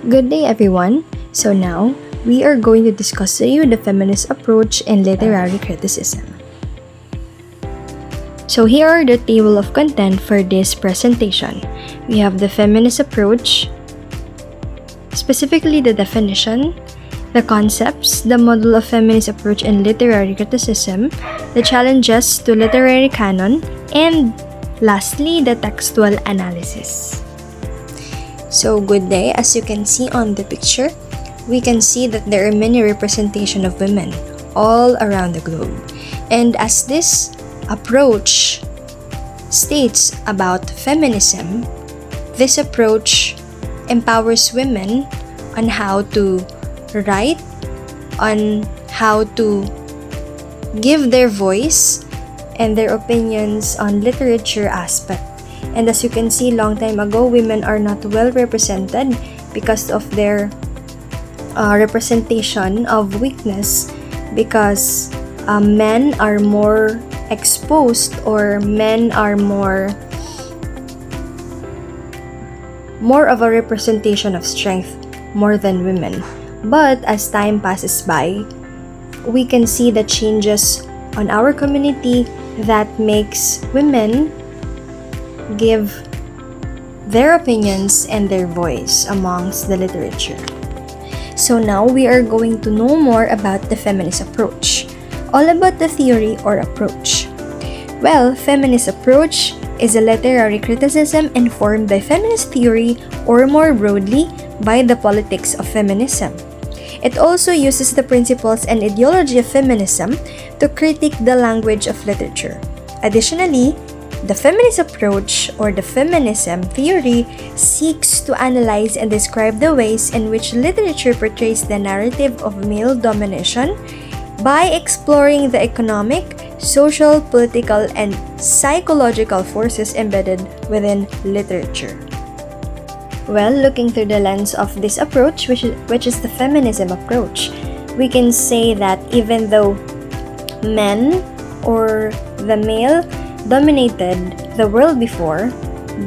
Good day, everyone. So now, we are going to discuss to you the feminist approach in literary criticism. So here are the table of content for this presentation. We have the feminist approach, specifically the definition, the concepts, the model of feminist approach in literary criticism, the challenges to literary canon, and lastly, the textual analysis. So good day, as you can see on the picture, we can see that there are many representations of women all around the globe. And as this approach states about feminism, this approach empowers women on how to write, on how to give their voice and their opinions on literature aspect. And as you can see, long time ago, women are not well represented because of their representation of weakness, because men are more exposed, or men are more of a representation of strength more than women. But as time passes by, we can see the changes on our community that makes women give their opinions and their voice amongst the literature. So now we are going to know more about the feminist approach. All about the theory or approach. Well, feminist approach is a literary criticism informed by feminist theory, or more broadly, by the politics of feminism. It also uses the principles and ideology of feminism to critique the language of literature. Additionally, the feminist approach, or the feminism theory, seeks to analyze and describe the ways in which literature portrays the narrative of male domination by exploring the economic, social, political, and psychological forces embedded within literature. Well, looking through the lens of this approach, which is the feminism approach, we can say that even though men or the male dominated the world before,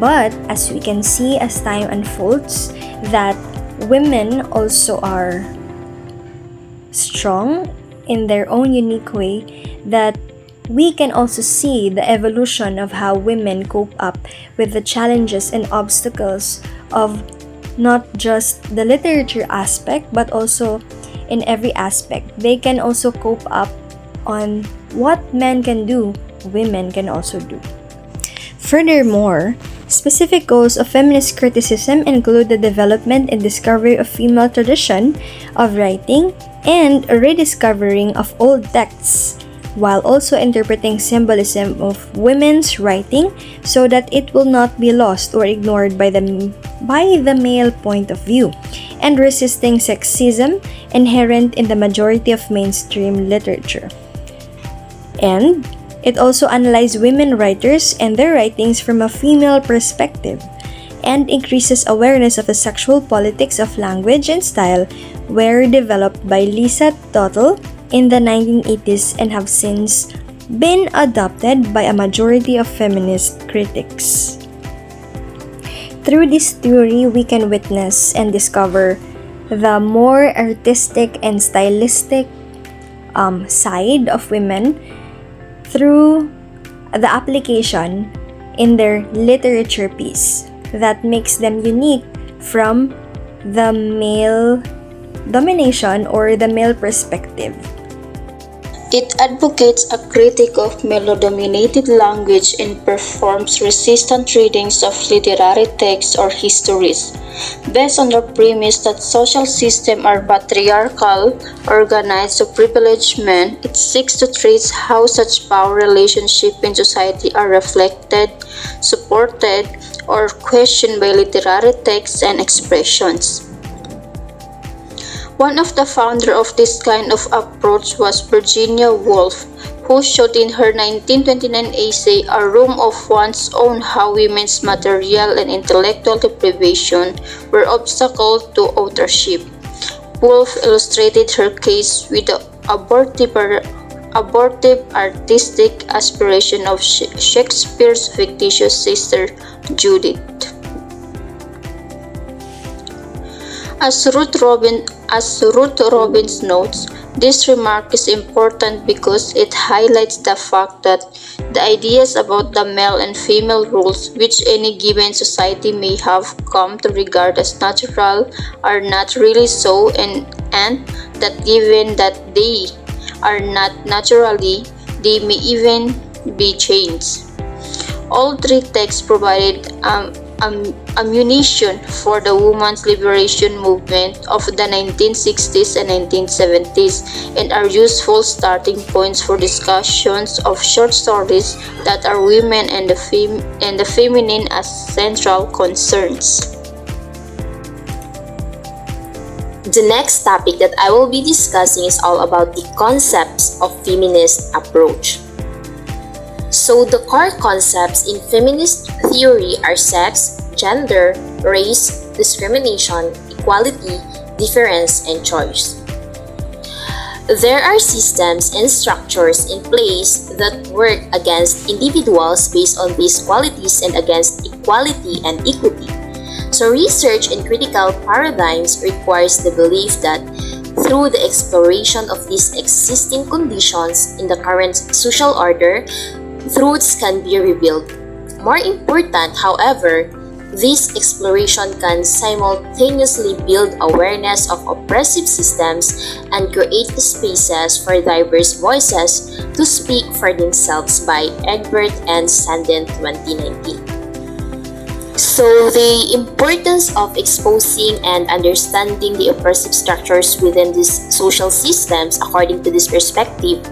but as we can see as time unfolds, that women also are strong in their own unique way, that we can also see the evolution of how women cope up with the challenges and obstacles of not just the literature aspect, but also in every aspect. They can also cope up on what men can do, women can also do. Furthermore, specific goals of feminist criticism include the development and discovery of female tradition of writing and a rediscovering of old texts, while also interpreting symbolism of women's writing so that it will not be lost or ignored by the male point of view, and resisting sexism inherent in the majority of mainstream literature. And it also analyzes women writers and their writings from a female perspective, and increases awareness of the sexual politics of language and style were developed by Lisa Tuttle in the 1980s and have since been adopted by a majority of feminist critics. Through this theory, we can witness and discover the more artistic and stylistic side of women through the application in their literature piece that makes them unique from the male domination or the male perspective. It advocates a critique of male-dominated language and performs resistant readings of literary texts or histories. Based on the premise that social systems are patriarchal, organized to privilege men, it seeks to trace how such power relationships in society are reflected, supported, or questioned by literary texts and expressions. One of the founders of this kind of approach was Virginia Woolf, who showed in her 1929 essay A Room of One's Own how women's material and intellectual deprivation were obstacles to authorship. Woolf illustrated her case with the abortive artistic aspiration of Shakespeare's fictitious sister Judith. As Ruth Robbins notes, this remark is important because it highlights the fact that the ideas about the male and female roles which any given society may have come to regard as natural are not really so, and that given that they are not naturally, they may even be changed. All three texts provided ammunition for the women's liberation movement of the 1960s and 1970s and are useful starting points for discussions of short stories that are women and the feminine as central concerns. The next topic that I will be discussing is all about the concepts of feminist approach. So the core concepts in feminist theory are sex, gender, race, discrimination, equality, difference, and choice. There are systems and structures in place that work against individuals based on these qualities and against equality and equity. So research in critical paradigms requires the belief that through the exploration of these existing conditions in the current social order, truths can be revealed. More important, however, this exploration can simultaneously build awareness of oppressive systems and create spaces for diverse voices to speak for themselves by Egbert and Sandin 2019. So, the importance of exposing and understanding the oppressive structures within these social systems, according to this perspective,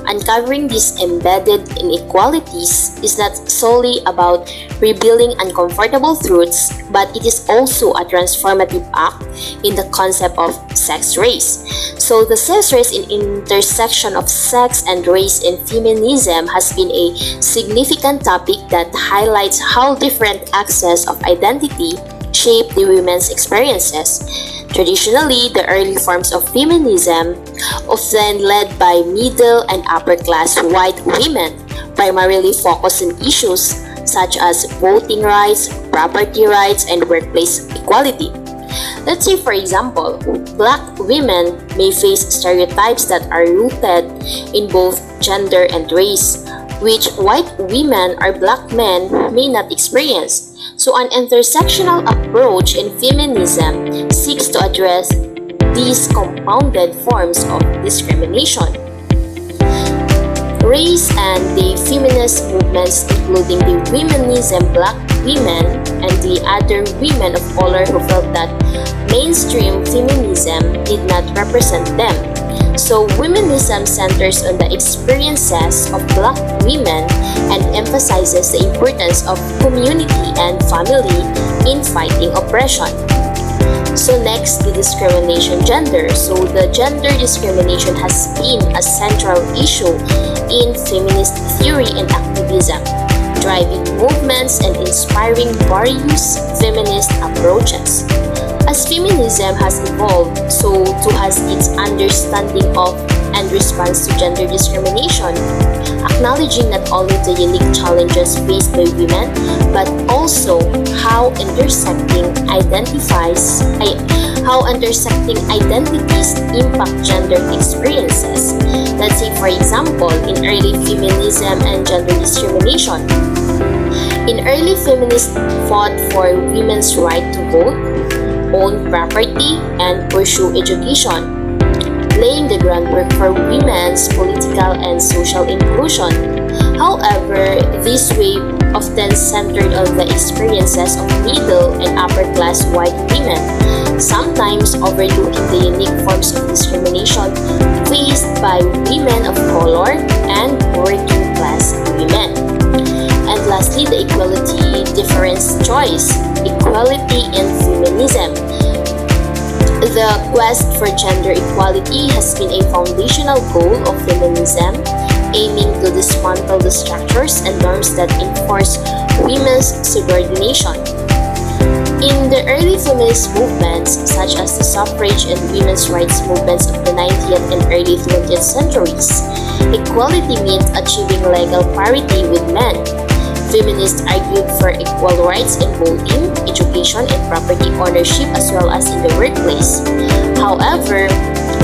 uncovering these embedded inequalities is not solely about revealing uncomfortable truths, but it is also a transformative act in the concept of sex race. So, the sex race in intersection of sex and race in feminism has been a significant topic that highlights how different access of identity shape the women's experiences. Traditionally, the early forms of feminism, often led by middle and upper class white women, primarily focus on issues such as voting rights, property rights, and workplace equality. Let's say, for example, black women may face stereotypes that are rooted in both gender and race, which white women or black men may not experience. So an intersectional approach in feminism seeks to address these compounded forms of discrimination. Race and the feminist movements, including the Feminism Black women and the other women of color who felt that mainstream feminism did not represent them. So, feminism centers on the experiences of Black women and emphasizes the importance of community and family in fighting oppression. So next, the discrimination gender. So the gender discrimination has been a central issue in feminist theory and activism, driving movements and inspiring various feminist approaches. As feminism has evolved, so too has its understanding of and response to gender discrimination, acknowledging not only the unique challenges faced by women, but also how intersecting identities impact gender experiences. Let's say, for example, in early feminism and gender discrimination. In early feminists fought for women's right to vote, own property, and pursue education, laying the groundwork for women's political and social inclusion. However, this wave often centered on the experiences of middle and upper class white women, sometimes overlooking the unique forms of discrimination faced by women of color and working class women. And lastly, the equality difference choice, equality in feminism. The quest for gender equality has been a foundational goal of feminism, aiming to dismantle the structures and norms that enforce women's subordination. In the early feminist movements, such as the suffrage and women's rights movements of the 19th and early 20th centuries, equality meant achieving legal parity with men. Feminists argued for equal rights in voting, education, and property ownership as well as in the workplace. However,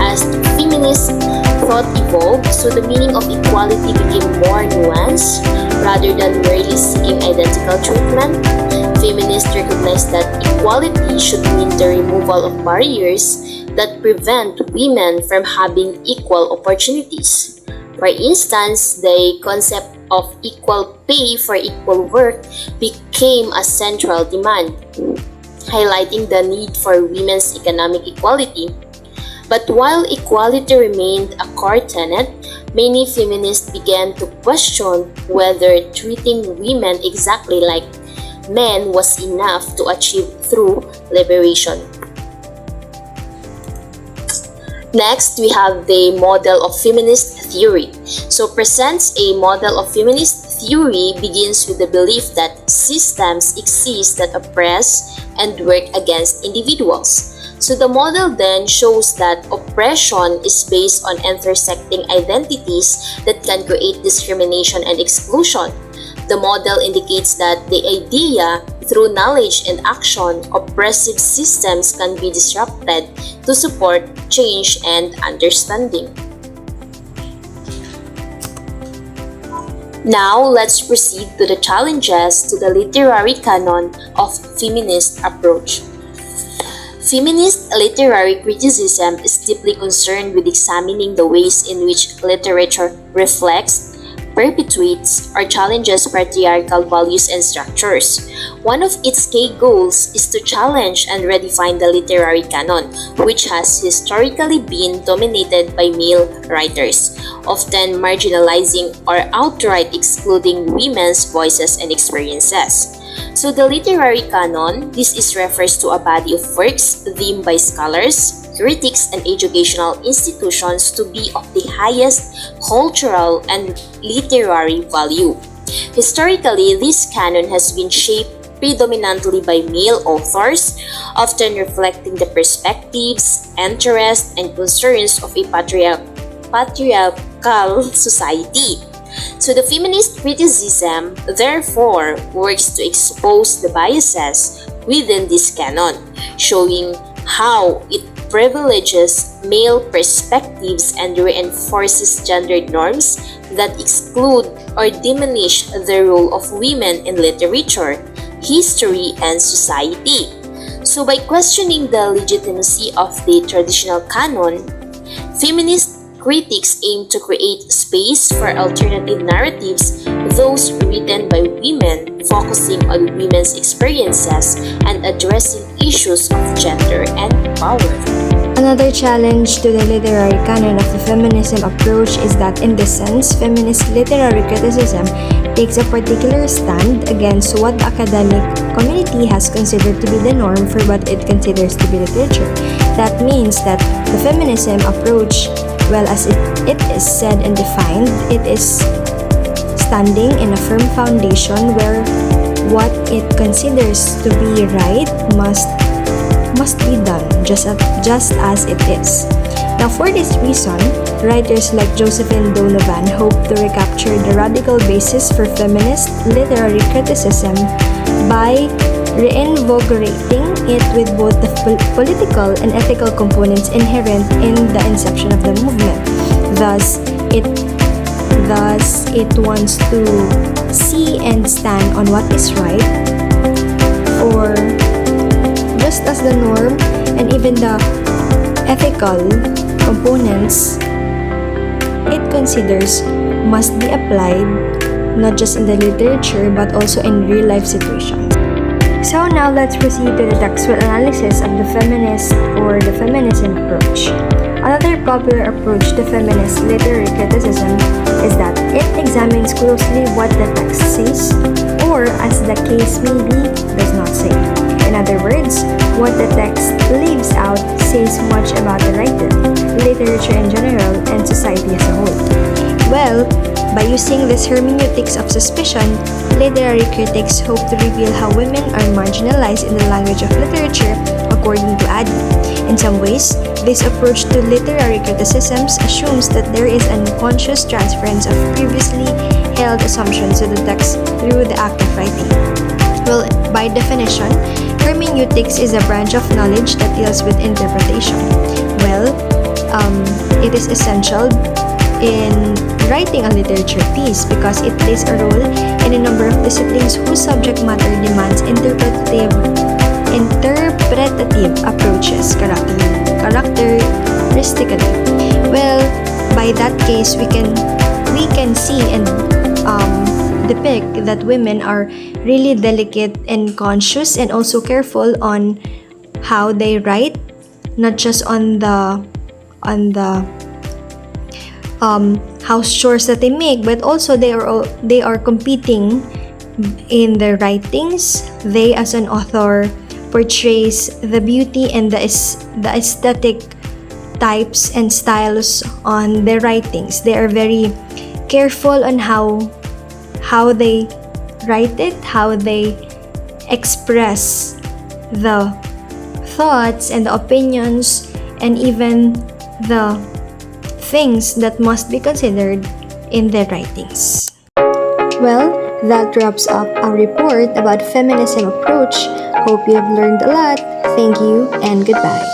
as feminist thought evolved, so the meaning of equality became more nuanced rather than merely seeking identical treatment. Feminists recognized that equality should mean the removal of barriers that prevent women from having equal opportunities. For instance, the concept of equal pay for equal work became a central demand, highlighting the need for women's economic equality. But while equality remained a core tenet, many feminists began to question whether treating women exactly like men was enough to achieve true liberation. Next, we have the model of feminist theory. So presents a model of feminist theory begins with the belief that systems exist that oppress and work against individuals. So the model then shows that oppression is based on intersecting identities that can create discrimination and exclusion. The model indicates that the idea, through knowledge and action, oppressive systems can be disrupted to support change and understanding. Now, let's proceed to the challenges to the literary canon of feminist approach. Feminist literary criticism is deeply concerned with examining the ways in which literature reflects, perpetuates, or challenges patriarchal values and structures. One of its key goals is to challenge and redefine the literary canon, which has historically been dominated by male writers, often marginalizing or outright excluding women's voices and experiences. So the literary canon, refers to a body of works deemed by scholars, critics, and educational institutions to be of the highest cultural and literary value. Historically, this canon has been shaped predominantly by male authors, often reflecting the perspectives, interests, and concerns of a patriarchal society. So the feminist criticism, therefore, works to expose the biases within this canon, showing how it privileges male perspectives and reinforces gendered norms that exclude or diminish the role of women in literature, history, and society. So by questioning the legitimacy of the traditional canon, feminist critics aim to create space for alternative narratives, those written by women, focusing on women's experiences and addressing issues of gender and power. Another challenge to the literary canon of the feminism approach is that, in this sense, feminist literary criticism takes a particular stand against what the academic community has considered to be the norm for what it considers to be literature. That means that the feminism approach, well, as it is said and defined, it is standing in a firm foundation where what it considers to be right must be done just as it is. Now, for this reason, writers like Josephine Donovan hope to recapture the radical basis for feminist literary criticism by reinvigorating it with both the political and ethical components inherent in the inception of the movement. Thus, it wants to see and stand on what is right, or just as the norm, and even the ethical components it considers must be applied not just in the literature but also in real life situations. So now let's proceed to the textual analysis of the feminist or the feminism approach. Another popular approach to feminist literary criticism is that it examines closely what the text says, or as the case may be, does not say. In other words, what the text leaves out says much about the writer, literature in general, and society as a whole. Well, by using this hermeneutics of suspicion, literary critics hope to reveal how women are marginalized in the language of literature, according to Addy. In some ways, This approach to literary criticisms assumes that there is an unconscious transference of previously held assumptions to the text through the act of writing. Well, by definition, hermeneutics is a branch of knowledge that deals with interpretation. Well, it is essential in writing a literature piece because it plays a role in a number of disciplines whose subject matter demands interpretative approaches characteristically. Well, by that case, we can see and depict that women are really delicate and conscious and also careful on how they write, not just on the house chores that they make, but also they are competing in their writings. They, as an author, portrays the beauty and the aesthetic types and styles on their writings. They are very careful on how they write it, how they express the thoughts and the opinions and even the things that must be considered in their writings. Well, that wraps up our report about Feminism Approach. Hope you have learned a lot. Thank you and goodbye.